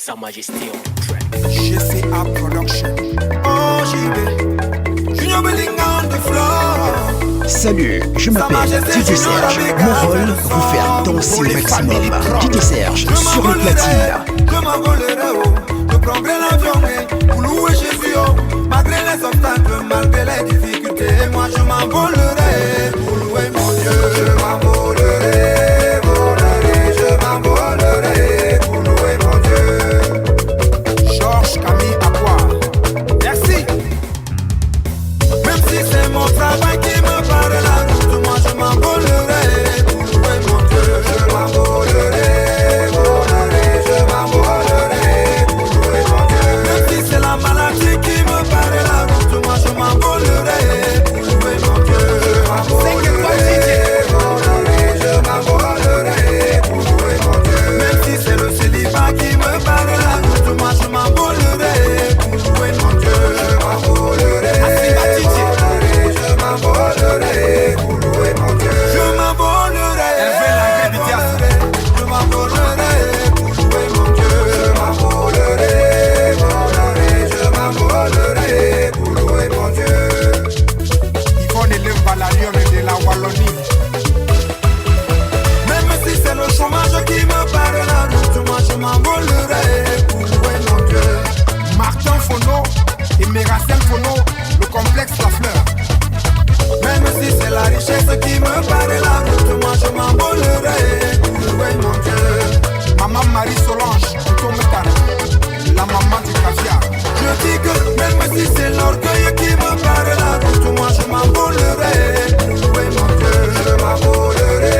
Sa Majesté on track. GCA Production. Oh JB, Junior Belling on the floor. Salut, je m'appelle DJ Serge. Mon rôle, vous faire danser au maximum. DJ Serge sur le platine. Je m'envolerai je prendrai l'avion pour louer Jésus. Malgré les obstacles, malgré les difficultés, moi je m'envolerai pour louer mon Dieu. Je m'envolerai, volerai, je m'envolerai pour louer mon Dieu. Georges Camille Abois, merci. Même si c'est mon travail qui me barre la route, moi je m'envolerai pour louer mon Dieu. Je m'envolerai, volerai, je m'envolerai pour louer mon Dieu. Même si c'est la maladie qui me barre la route, moi je m'envolerai pour louer mon Dieu. Je m'envolerai, volerai, je m'envolerai pour louer mon Dieu. Même si c'est le célibat qui me barre la route, moi je m'envolerai pour louer mon Dieu. Je m'envolerai, je m'envolerai pour louer mon Dieu. Je m'envolerai, je m'envolerai pour louer mon Dieu. Je m'envolerai, volerai, je m'envolerai pour louer mon Dieu. Yvonne et Lembalalion de la Wallonie. Même si c'est le chômage qui me barre la route, moi je m'envolerai pour louer mon Dieu. Martin Fono et Méracel Fono, le complexe La Fleur. Même si c'est la richesse qui me barre la route, moi je m'envolerai pour louer mon Dieu. Maman Marie Solange, la maman du caviar. Je dis que même si c'est l'orgueil qui me barre la route, moi je m'envolerai pour louer mon Dieu. Je m'envolerai,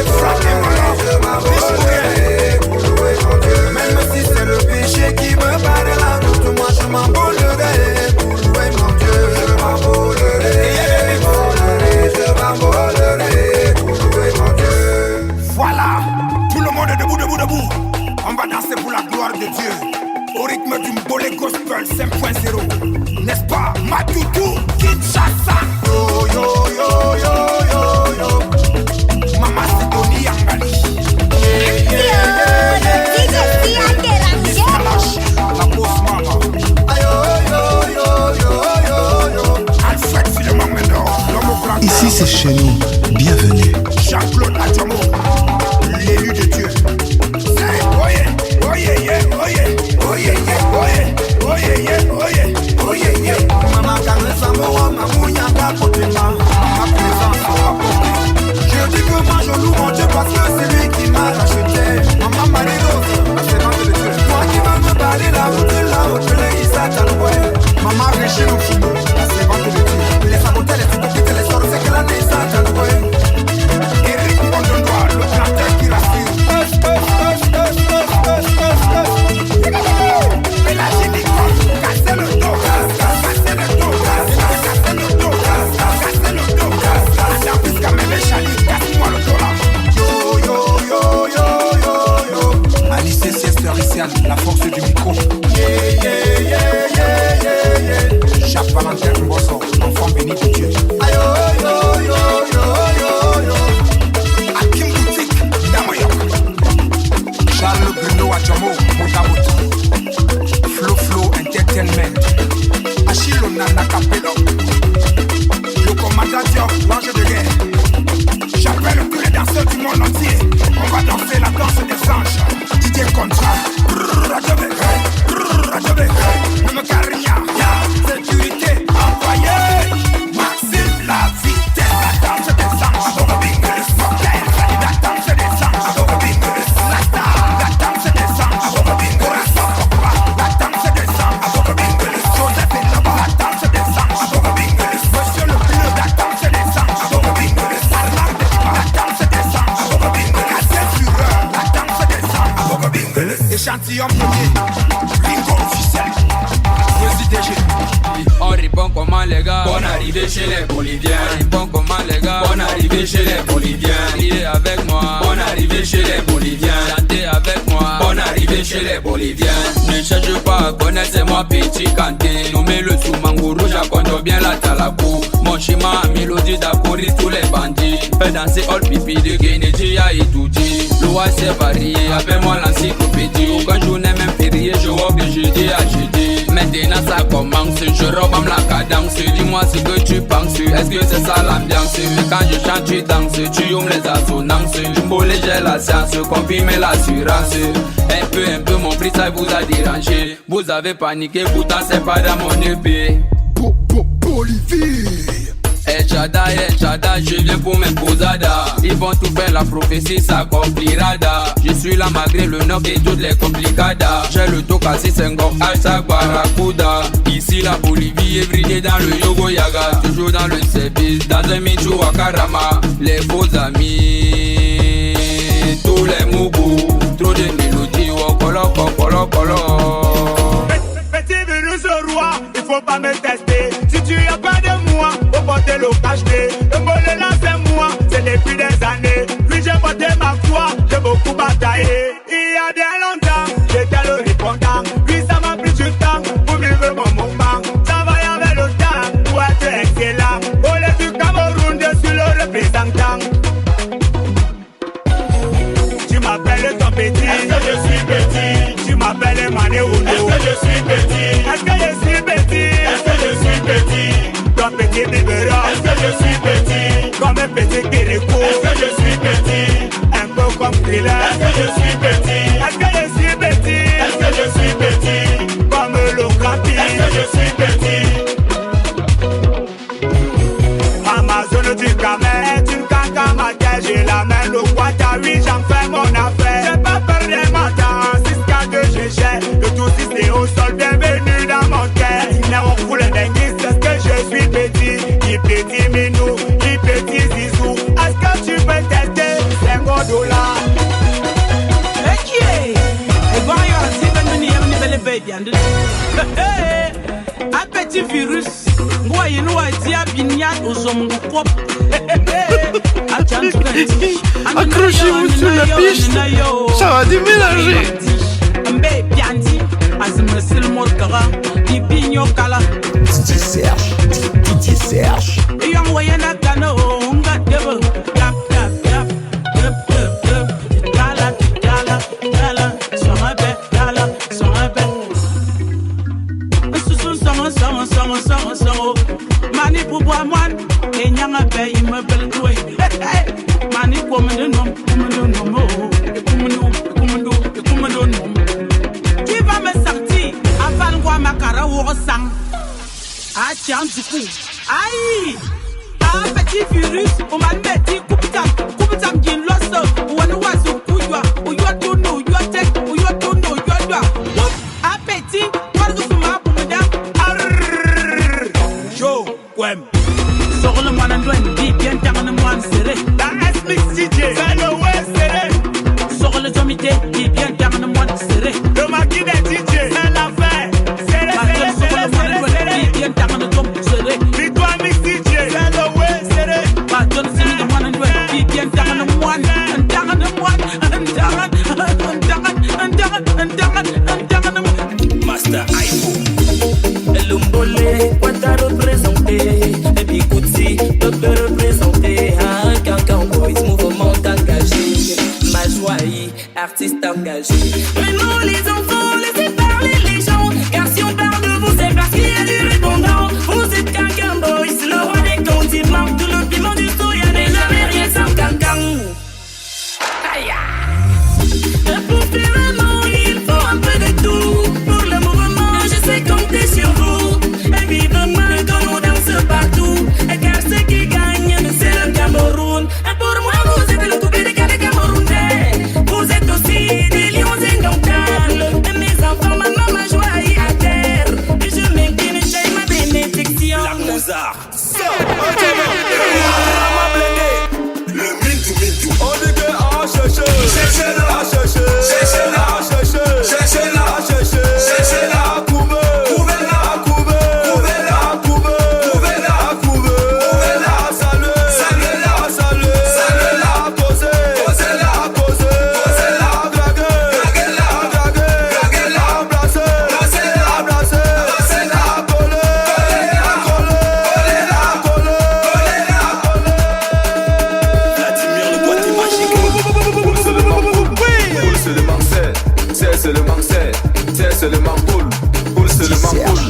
je m'envolerai pour louer mon Dieu. Même si c'est le péché qui me barre la route, moi je m'envolerai pour louer mon Dieu. Je m'envolerai, je m'envolerai pour louer mon Dieu. Voilà, tout le monde est debout, debout, debout. On va danser pour la gloire de Dieu. Au rythme du Mbolé Gospel 5.0. N'est-ce pas, Matutu Kinshasa? Yo, yo, yo, yo, yo, yo. Mama Sidonie Angali. Yeah, yeah, yeah, yeah. Miss Kalash, la boss mama. Ayo, yo, yo, yo, yo, yo. Alfred Philemon Mendo, l'homme au grand. Ici c'est chez nous, bienvenue. Jean-Claude Adjamo, l'élu de Dieu. Oye, oye, yeah, oye, oye, yeah, oye, oye, yeah, oye, oye, yeah. Mama Caressa Moro, Mamouya, Bakotema, ma présence sera portée. Je dis que moi je loue mon Dieu parce que c'est lui qui m'a racheté. Maman Marie-Rose, la servante de Dieu. Toi qui veux me parler la route de la haute, les Issa Taloué. Maman Régine Oufino, la servante de Dieu. Les sabotés, les hypocrites, les sorts, c'est que la Issa Taloué. Eric Mondondois, le planteur qui rassure. Et la génicole, cassez le dos, cassez le dos, cassez le dos, cassez le dos. Adam Pisca, Mébé Chali, casse-moi le dos là. Yo, yo, yo, yo, yo, yo. Alice Siester Lyciane, la force du micro. Yeah, yeah, yeah, yeah, yeah, yeah. Jacques Valentin Mbosso, enfant béni de Dieu. Ayo, yo, yo, yo, yo, yo. Hakim Boutique, Damoyok. Charles Bruno Adjamo, Moutamout. Flo Entertainment. Achille Nana Capello. Le commandant Diop, l'ange de guerre. J'appelle tous les danseurs du monde entier. On va danser la danse des anges. Didier Contra. Radjabé, Radjabé, Même Carigna. Sécurité, envoyé. Maxime, la vitesse, la danse des anges. La danse des anges. La danse des anges. La danse des anges. Joseph est là-bas. La danse des anges. Monsieur le bleu, la danse des anges. Armand de Lima, la danse des anges. Cassé Fureur, la danse des anges. Échantillon premier, Ringo officiel. On répond comment les gars. Bonne arrivée chez les Boliviens. On répond comment les gars. Bonne arrivée chez les Boliviens. Criez avec moi. Bonne arrivée chez les Boliviens. Chantez avec moi. Bonne arrivée chez les Boliviens. Ne cherche pas à connaître, c'est moi petit Kanté. Nommé le sous-mangourou, j'accorde bien la talakou. Mon schéma, mélodie d'Akori, tous les bandits. Fais danser all pipi de Guinée, et tout dit. Loi c'est varié, appelle-moi l'encyclopédie. Aucun jour n'est même férié. maintenant ça commence. Je robe la cadence, dis-moi ce que tu penses. Est-ce que c'est ça l'ambiance? Quand je chante tu danses, tu oumes les assonances. Jumbo léger la science, confirme l'assurance. Un peu mon freestyle vous a dérangé. Vous avez paniqué, pourtant c'est pas dans mon épée. Bolivie. El Shaddai, je viens pour mes posadas. Ils vont tout faire, la prophétie s'accomplira. Je suis là malgré le nord et toutes les complicadas. J'ai le dos cassé, Senghor, hashtag Barracuda. Ici la Bolivie est brillée dans le Yogo Yaga. Toujours dans le service, dans un Michou Wakarama. Les faux amis, tous les mougous. Trop de mélodies, colo. Petit virus roi, il faut pas me tester. Si tu as pas de moi, faut porter le cacheté. Le mollet là c'est moi, c'est depuis des années. Puis j'ai porté ma foi, j'ai beaucoup bataillé. Il y a bien longtemps, j'étais le répondant. Puis ça m'a pris du temps pour vivre mon moment. Travailler avec le temps pour être excellent. Au lieu du Cameroun, je suis le représentant. Tu m'appelles ton petit, est-ce que je suis petit? Tu m'appelles Mané Ouno, est-ce que je suis petit? Est-ce que je suis petit? Est-ce que je suis petit? Ton petit biberon, est-ce que je suis petit? Comme un petit Kéréko, est-ce que je suis petit? Un peu comme Thriller, est-ce que je suis petit? Est-ce que je suis petit? Est-ce que je suis petit? Comme le Grapi, est-ce que je suis petit? Amazon du Camet, une caca ma tête, j'ai la main au Guattari, j'en fais mon affaire. J'ai pas peur des matins, 6K2 GG, le tout 6 est au sol, bienvenue dans mon cœur. N'est-on foule d'indice, est-ce que je suis petit? Il petit minou, il petit zizou. Est-ce que tu peux tester 5 dollars? Hey, un petit virus, accrochez-vous sur la piste, ça va déménager. DJ Serge. Mani pour boire moine, et nyanga paye, il me belle doué. Mani pour me nom, qui va me sortir avant de voir ma cara au sang? Ah, tiens, du coup, aïe! Ah, petit virus, on m'a dit, coupe-tam, gin losso, ou un oiseau, ou you are to know, you are tech, ou you are to know, you are doigt. Appétit, what the fuck, pour me dire? Joe, Wem. Sur le moine douane, bien dans le moine serré. Dans S-Mix DJ, c'est le ouais serré. Sur le somité, bien dans le moine serré. Le maquis des DJ, c'est l'affaire. Serré, bien dans le tom serré. Victoire Mix DJ, c'est le ouais serré. Pas de signe de moine douane, bien dans le moine. Master iPhone. Elumbole, quoi t'as représenté? Et puis Koutsi, d'autres représenté. Cancan Boys, mouvement engagé. Majoie, artiste engagé. Mais nous les enfants, laissez parler les gens. Car si on parle de vous, c'est parce qu'il y a du répondant. Vous êtes Cancan Boys, le roi des condiments. Tout le piment du tout, y'a jamais rien sans Cancan. Aïe! Pour faire un mot, il faut un peu de tout. Pour le mouvement, je sais compter sur vous. Et vivement quand on danse partout. Et car ce qui gagne, c'est le Cameroun. Et pour moi, vous êtes le coupé des cas des Camerounais. Vous êtes aussi des lions indomptables. Et mes enfants, maman m'a joie à terre. Et je m'incline, j'ai ma bénédiction. La Mozart. Le Mintou. On dit que à chercher. À chercher. À chercher. À chercher. À couver. À couver. À couver. À couver. À saluer. À saluer. À causer. À causer. À draguer. À draguer. À embrasser. À embrasser. À coller. À coller. À coller. Vladimir, le boîtier magique. C'est le Mancel, c'est le Mancel, c'est le Mampoul, c'est le Mampoul.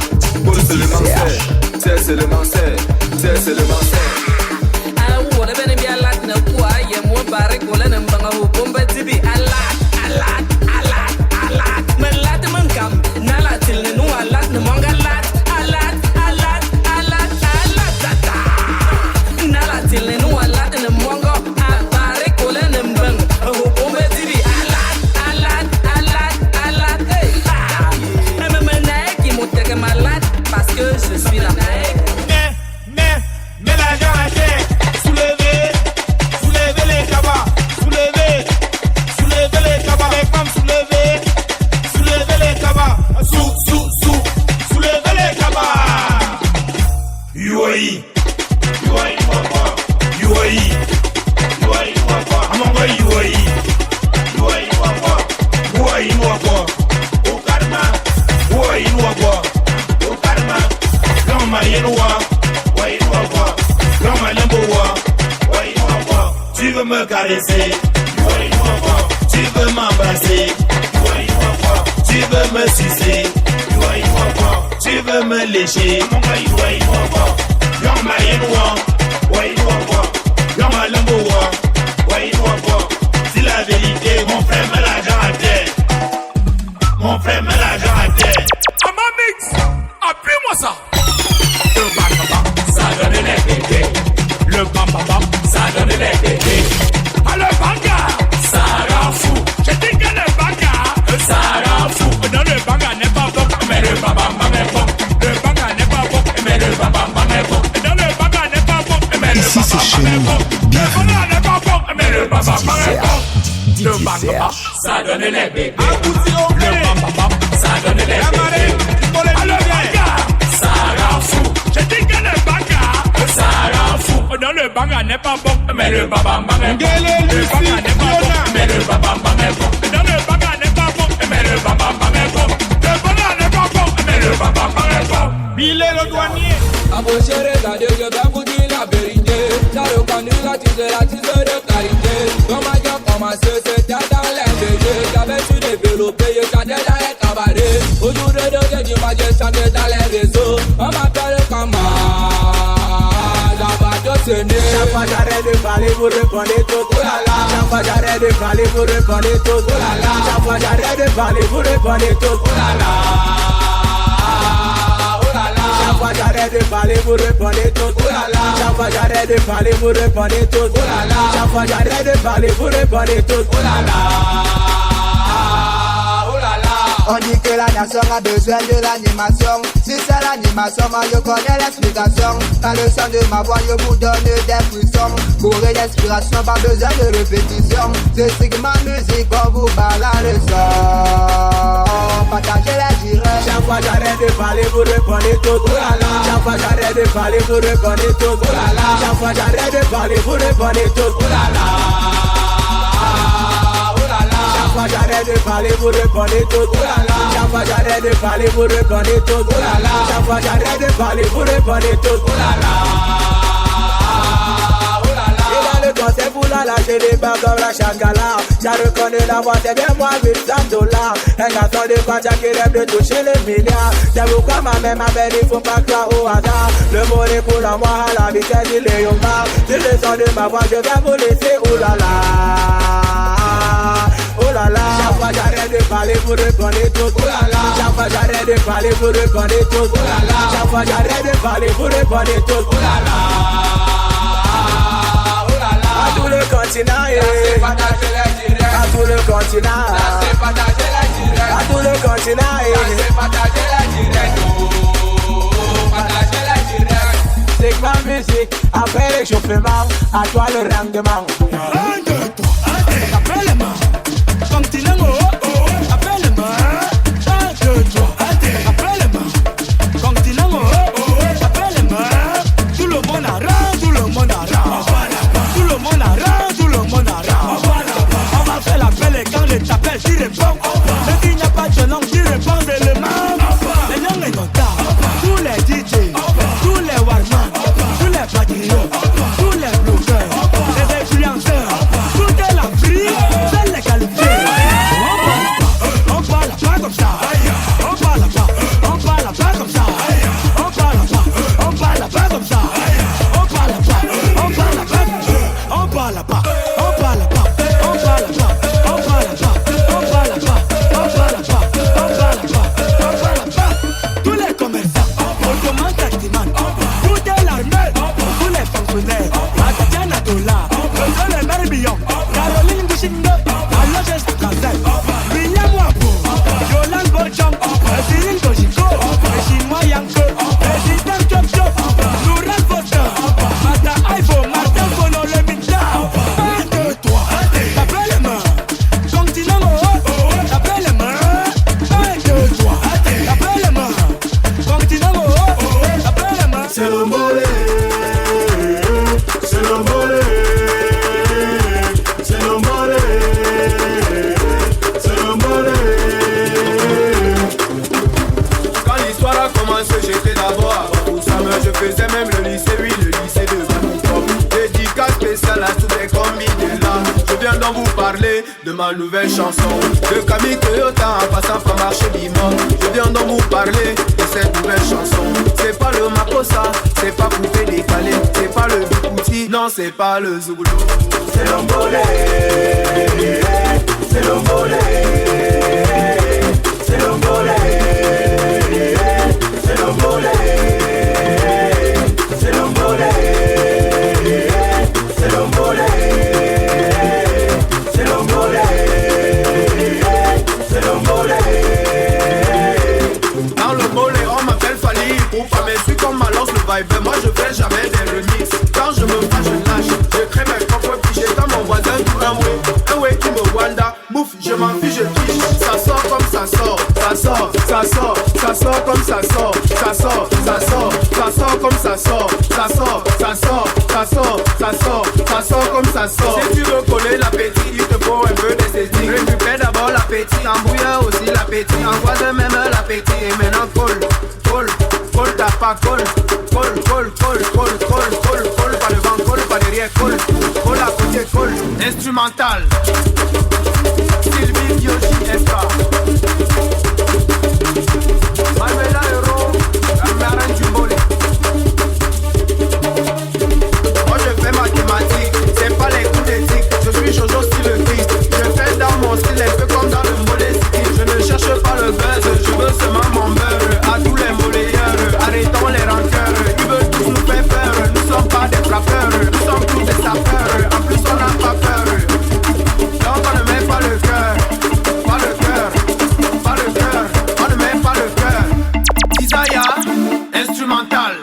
inua kwa ukarma wa inua kwa ukarma loma inua wa inua kwa loma lembo wa inua kwa tu veux me caresser wa inua kwa tu veux m'embrasser wa inua kwa tu veux me sucer wa inua kwa tu veux me lécher wa inua kwa loma inua wa inua kwa loma lembo wa inua kwa c'est la vérité mon frère met l'argent à terre. Mon frère met l'argent à terre. À ma mix, appuie-moi ça. Le bambaba, ça donne les bébés. Le bambaba, ça donne les bébés. Ah le banga, Ça rend fou. j'ai dit que le banga, Ça rend fou. non le banga n'est pas bon, Mais le bambaba est bon. le banga n'est pas bon, Mais le bambaba est bon. non le banga n'est pas bon, Mais le Ici c'est chez bambaba est nous. bon. le Bienvenue. banga n'est pas bon, Mais le bambaba est bon. le DJ banga, Serge. Ça donne les bébés. le bamba, Ça donne les bébés. ah le banga, Ça rend fou. j'ai dit que le banga, Ça rend fou. non le banga n'est pas bon, Mais le bambaba est bon. le banga n'est pas bon, Mais le bambaba est bon. non le banga n'est pas bon, Mais le bambaba est bon. le banga n'est pas bon, Mais le bambaba est bon. il est le douanier. Approchez, regardez, je vais vous dire la vérité. J'ai reconnu la tise de qualité. Comme à dire, commencer, c'était dans les BG. J'avais su développer, je chantais dans les cabarets. Aujourd'hui, de dimanche, je chantais dans les réseaux. On m'appelle comment? La bateau se nait. Chaque fois j'arrête de parler, vous répondez tout. Oh là là. Chaque fois j'arrête de parler, vous répondez tout. Oh là là. Chaque fois j'arrête de parler, vous répondez tout. Oh là là. Chaque fois j'arrête de parler, vous répondez tout. Oh là là. Chaque fois j'arrête de parler, vous répondez tout. Oh là là. Chaque fois j'arrête de parler, vous répondez tout. Oh là là. Oh là là. On dit que la nation a besoin de l'animation. Si c'est l'animation, moi je connais l'explication. Dans le son de ma voix, je vous donne des frissons. Pour l'inspiration, pas besoin de répétition. C'est Sigma Musique, on vous parle le son. Partagez les directs. Chaque fois j'arrête de parler, vous répondez tout. Oh là là. Chaque fois j'arrête de parler, vous répondez tout. Oh là là. Chaque fois j'arrête de parler, vous répondez tout. Oh là là. Oh là là. Chaque fois j'arrête de parler, vous répondez tout. Oh là là. Chaque fois j'arrête de parler, vous répondez tout. Oh là là. Chaque fois j'arrête de parler, vous répondez tout. Oh là là. Et dans le concept, vous la lâchez des barres comme la Shangala. J'ai reconnu la voix, c'est bien moi, 800 $. Un garçon de Pacha qui rêve de toucher les milliards. C'est pourquoi ma mère m'appelle, il faut pas croire au hasard. Le mot est pour la moi, à la vitesse, il est au bar. Sur le son de ma voix, je vais vous laisser, oh là là. Oh là là. Chaque fois j'arrête de parler, vous répondez tout. Oh là là. Chaque fois j'arrête de parler, vous répondez tout. Oh là là. Chaque fois j'arrête de parler, vous répondez tout. Oh là là. À tout le continent, à tout le continent, à tout le continent, c'est ma musique, après l'échauffement, à toi le rendement. 1, 2, 3, appelle-moi. Continent, appelle-moi. 1, 2, 3, appelle-moi. Continent, appelle-moi. Tout le monde arrange, tout le monde arrange. Tout le monde arrange, tout le monde arrange. On va faire l'appel et quand je t'appelle, tu réponds. Et il n'y a pas de nom, tu réponds seulement. Les gens sont contents. Tous les DJ, tous les warman, tous les patriotes, tous les blogueurs, les influenceurs. parler de ma nouvelle chanson. De Camille Toyota en passant par marché Bimon, je viens donc vous parler de cette nouvelle chanson. C'est pas le Makossa, c'est pas Coupé décalé, c'est pas le Bikouti, non c'est pas le Zoulou. C'est l'Ombolé, c'est l'Ombolé, c'est l'Ombolé, c'est l'Ombolé, c'est l'Ombolé, c'est l'Ombolé, c'est l'Ombolé, c'est l'Ombolé. Dans le mollet on m'appelle Fali Poupa, mais suis comme ma lance le vibe. Moi je fais jamais des remixes. Quand je me fâche je lâche, je crée mes propres piches. Quand mon voisin tout un way qui me wanda, bouffe, je m'en fiche, je piche. Ça sort comme ça sort, ça sort, ça sort, ça sort comme ça sort, ça sort, ça sort, ça sort comme ça sort, ça sort, ça sort, ça sort, ça sort, ça sort comme ça sort. Si tu veux coller l'appétit, il te faut un peu d'esthétique. Récupère d'abord l'appétit, embrouille aussi l'appétit, envoie de même l'appétit et maintenant colle, colle, colle ta pas, colle, colle, colle, colle, colle, colle, colle, colle, pas devant, colle, pas derrière, colle, colle à côté, colle, instrumental. Sylvie Yoshi Espa Manuela Euro, la marraine du mollet. Moi je fais mathématiques, c'est pas les coups d'éthique. Je suis Jojo style le Christ. Je fais dans mon style un peu comme dans le mollet style. Je ne cherche pas le buzz, je veux seulement mon beurre. À tous les mollayeurs, arrêtons les rancœurs. Ils veulent tous nous faire peur, nous sommes pas des frappeurs. Nous sommes tous des sapeurs, en plus on n'a pas peur. Donc on ne met pas le cœur, pas le cœur, pas le cœur, on ne met pas le cœur. Isaiah, instrumental.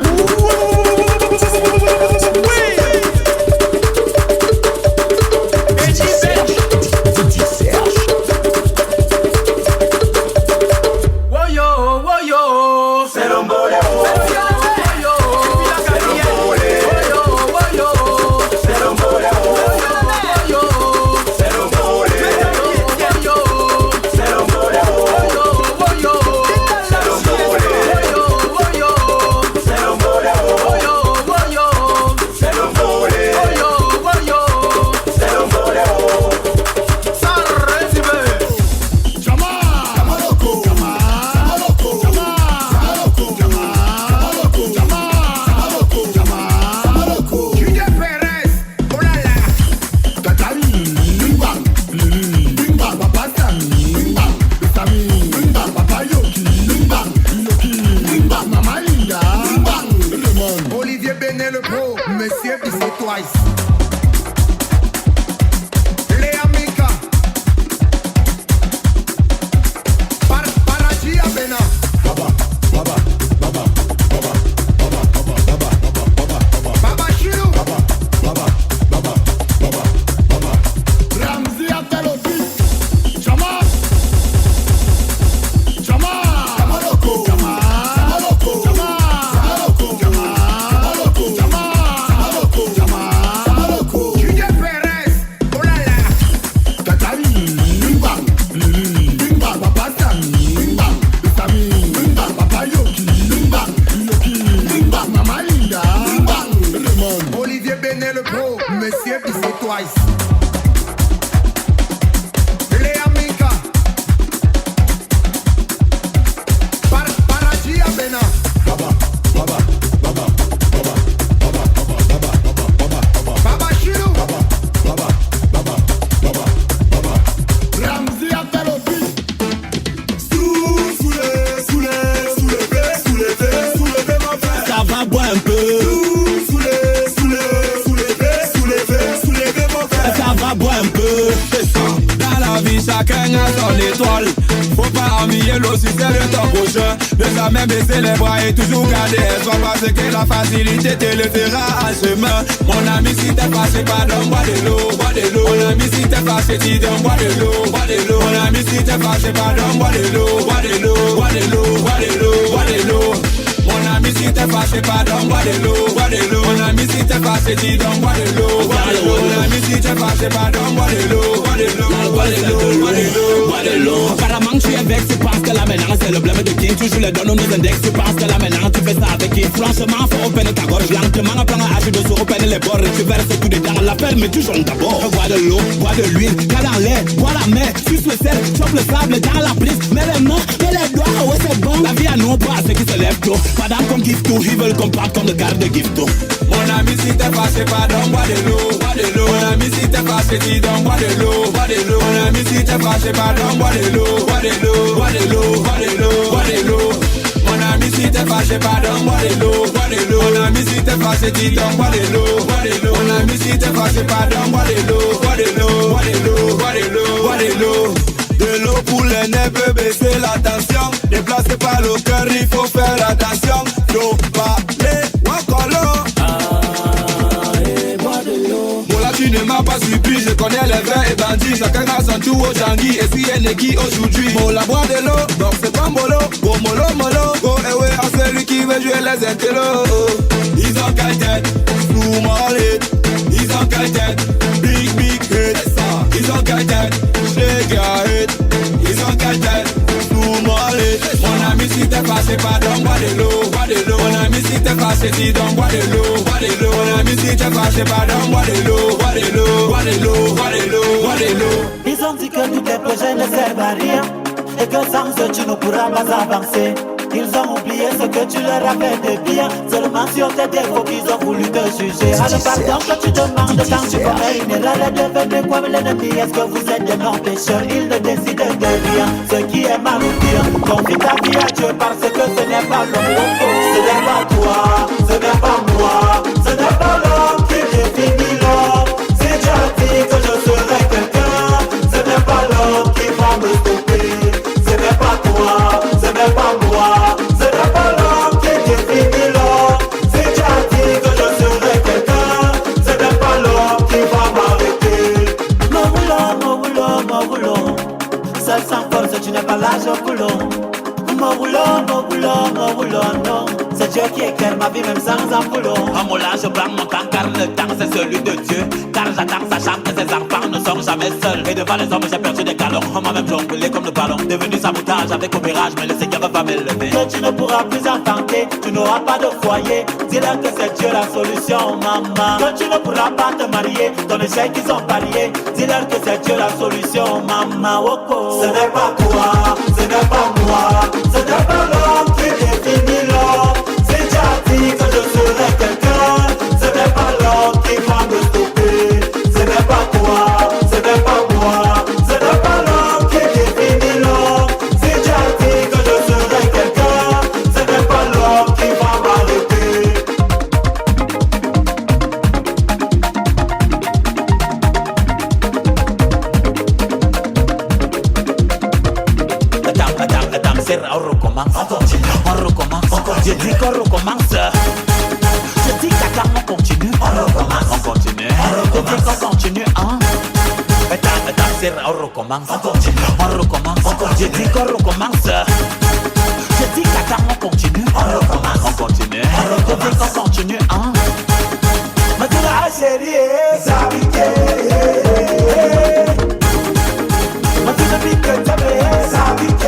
Baisser les bras et toujours garder espoir parce que la facilité te le fera en chemin. Mon ami si t'es fâché pardon, bois de l'eau, bois de l'eau. Mon ami si t'es fâché dis donc bois de l'eau, bois de l'eau. Mon ami si t'es fâché pardon, bois de l'eau, bois de l'eau, bois de l'eau, bois de l'eau, bois de l'eau. Mon ami si si t'es fâché, pardon, bois de l'eau, bois de l'eau. Mon ami si t'es fâché, dis donc bois de l'eau, bois de l'eau. Mon ami si t'es fâché, pardon, bois de l'eau, bois de l'eau, bois de l'eau, bois de l'eau, bois de l'eau. Apparemment tu es vexé parce que là maintenant c'est le blême de qui. Toujours les donnes nos index, tu penses que là maintenant tu fais ça avec qui. Franchement faut open ta gorge lentement, apprends à agir dessous, open les bords et tu verses tout dedans. La ferme mais toujours d'abord. Bois de l'eau, bois de l'huile, car dans l'air, bois la mer, suce le sel, chope le sable dans la prise. Mets les mains et les doigts, ouais c'est bon. La vie à nous pas ceux qui se lèvent tôt. Madame comme give tout, ils veulent qu'on parte comme le garde de give tout. Mon ami si t'es fâché, pardon, bois de l'eau, bois de l'eau. Mon ami si t'es fâché, dis donc bois de l'eau, bois de l'eau. Mon ami si t'es fâché, pardon, bois de l'eau, bois de l'eau, bois de l'eau, bois de l'eau, bois de l'eau. Mon ami si t'es fâché, pardon, bois de l'eau, bois de l'eau. Mon ami si t'es fâché, dis donc bois de l'eau, bois de l'eau. Mon ami si t'es fâché, pardon, bois de l'eau, bois de l'eau, bois de l'eau, bois de l'eau, bois de l'eau. De l'eau pour les nez peut baisser la tension. Déplacé par le cœur, il faut faire attention. Faut parler, wakolo. Bon là tu ne m'as pas surpris, je connais les vrais et bandits. Chacun a son tour au Jangui et si elle est qui aujourd'hui. Bon la bois de l'eau, donc c'est pas mollo. Go mollo mollo, go away à celui qui veut jouer les intellos. Ils ont quelle tête, sous mon lit. Ils ont quelle tête, big big hit. Ils ont quelle tête, shake your head. Ils ont quelle tête, sous mon lit. Mon ami si t'es fâché, pardon, bois de l'eau, bois de l'eau. Mon ami si t'es fâché, dis donc bois de l'eau, bois de l'eau. Mon ami si t'es fâché, pardon, bois de l'eau, bois de l'eau, bois de l'eau, bois de l'eau, bois de l'eau. Ils ont dit que tous tes projets ne servent à rien et que sans eux tu ne pourras pas avancer. Ils ont oublié ce que tu leur avais de bien. Seulement sur tes défauts qu'ils ont voulu te juger. Alors pardon que tu demandes quand tu commets une erreur. Elle est devenue comme l'ennemi. Est-ce que vous êtes des non-pécheurs? Ils ne décident de rien. Ce qui est mal ou bien, confie ta vie à Dieu parce que ce n'est pas l'homme. Ce n'est pas toi, ce n'est pas moi. Ce n'est pas l'homme qui définit l'homme. Si Dieu a dit que je serai quelqu'un, ce n'est pas l'homme qui va me stopper. Ce n'est pas toi, ce n'est pas moi. Ce n'est pas l'homme qui définit l'homme. Si tu as dit que je serai quelqu'un, ce n'est pas l'homme qui va m'arrêter. Mon boulot, seul sans force, tu n'es pas l'âge au boulot. Mon boulot, non. C'est Dieu qui éclaire ma vie même sans un boulot. En mon là, je prends mon temps car le temps c'est celui de Dieu. Car j'attends sachant que ses enfants ne sont jamais seuls. Et devant les hommes j'ai perdu des galons. On m'a même jonglé comme le ballon. Devenu sabotage avec commérage, mais le Seigneur va m'élever. Que tu ne pourras plus enfanter, tu n'auras pas de foyer. Dis-leur que c'est Dieu la solution, maman. Que tu ne pourras pas te marier, ton échec ils ont parié. Dis-leur que c'est Dieu la solution, maman. Woko. Ce n'est pas toi, ce n'est pas moi. Ce n'est pas l'homme qui définit l'homme. Si tu as dit que je serai quelqu'un, ce n'est pas l'homme qui va me stopper. Ce n'est pas toi, ce n'est pas moi. Ce n'est pas l'homme qui définit l'homme. Si tu as dit que je serai quelqu'un, ce n'est pas l'homme qui va m'arrêter. Attends, c'est on recommence. On recommence. Je dis qu'on recommence. Je dis qu'attends, on continue. On recommence. On continue. Je dis qu'on continue, hein. Attends, c'est on recommence. On continue. On recommence. Je dis qu'on recommence. Je dis qu'attends, on continue. On recommence. On continue. Je dis qu'on continue, hein. Maintenant, chérie, ça pique. Maintenant, pique, ça pique.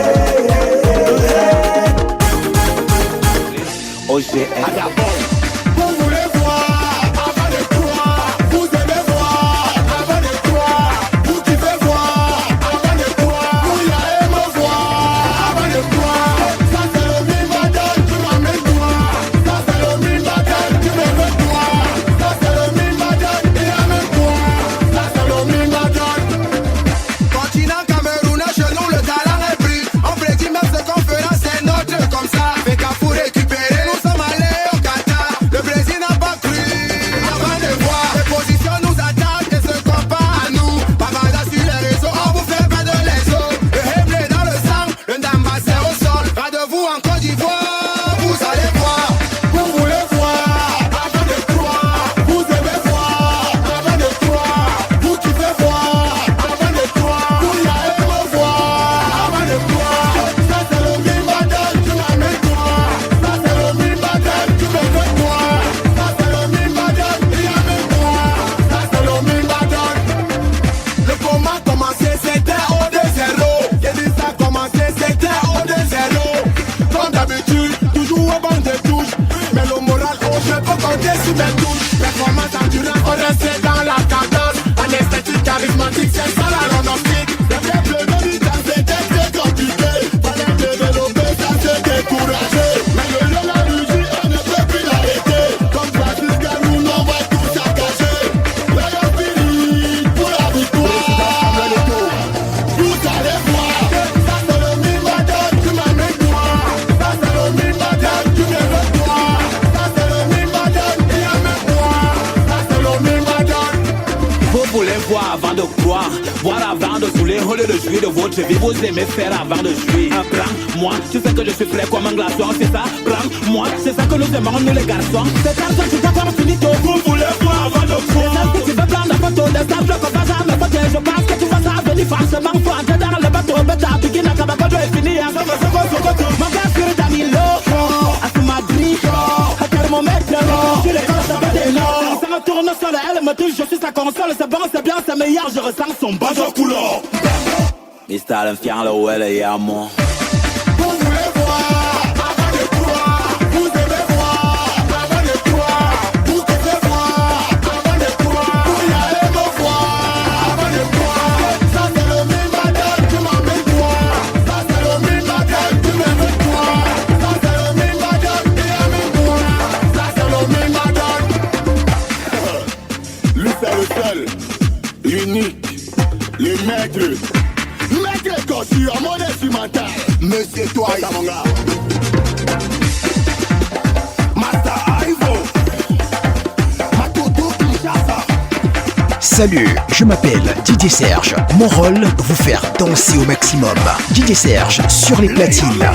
Vous voulez voir avant de croire, vous aimez voir avant de croire, vous kiffez voir avant de croire, vous y allez me voir avant de croire. Ça c'est le Mimbadon, tu m'amènes toi. Ça c'est le Mimbadon, tu me veux toi. Ça c'est le Mimbadon, il amène toi. Ça c'est le Mimbadon. Continent Cameroun, chez nous le talent est pris. On prédit même ce qu'on fera, c'est notre comme ça. Fait qu'à pour récupérer, nous sommes allés au Qatar. mes touches. Performance endurance, on reste dans la cadence. En esthétique charismatique, c'est ça la romantique. Le peuple médical, c'était très compliqué. Fallait développer, ça s'est découragé. Mais le lion, la rugie, on ne peut plus l'arrêter. Comme Francis Galou, on va tout saccager. Lion Spirit, pour la victoire. Vous allez voir, ça c'est le Mimadon, tu m'amènes toi. Ça c'est le Mimadon, tu me veux toi. Ça c'est le Mimadon, il amène toi. Ça c'est le Mimadon. Vous voulez voir avant de croire, voir avant de saouler, au lieu de jouir de votre vie, vous aimez faire avant de jouir. Prends-moi, tu sais que je suis frais comme un glaçon, c'est ça? Prends-moi, c'est ça que nous aimons, nous les garçons. C'est comme ça que tu t'as pas finito. Vous voulez voir avant de croire. C'est ça que tu veux prendre la photo, des sables qu'on va jamais voter. Je pense que tu vas ça venir forcément, faut entrer dans le bateau, bêta, piquer la cabane, doit finir. Mon gars, sur Danilo, à ce Madrid, à thermomètre, tu les gosses avec des noms. Ça me tourne sur elle, me touche, je suis sa console, c'est bon, c'est bien, c'est meilleur, je ressens son banjo couleur. Mr. Alfian, le où elle est à moi. Vous voulez voir avant de croire. Vous aimez voir avant de croire. Vous devez voir avant de croire. Vous y allez me voir avant de croire. Ça c'est le Mimadon, tu m'amènes toi. Ça c'est le Mimadon, tu me veux toi. Ça c'est le Mimadon, il amène toi. Ça c'est le Mimadon. Lui c'est le seul, l'unique, le maître. Maître Kossi, en mode instrumental. Monsieur toi, mon gars. Master Ivo. Matoto Kinshasa. Salut, je m'appelle Didier Serge. Mon rôle, vous faire danser au maximum. Didier Serge sur les platines.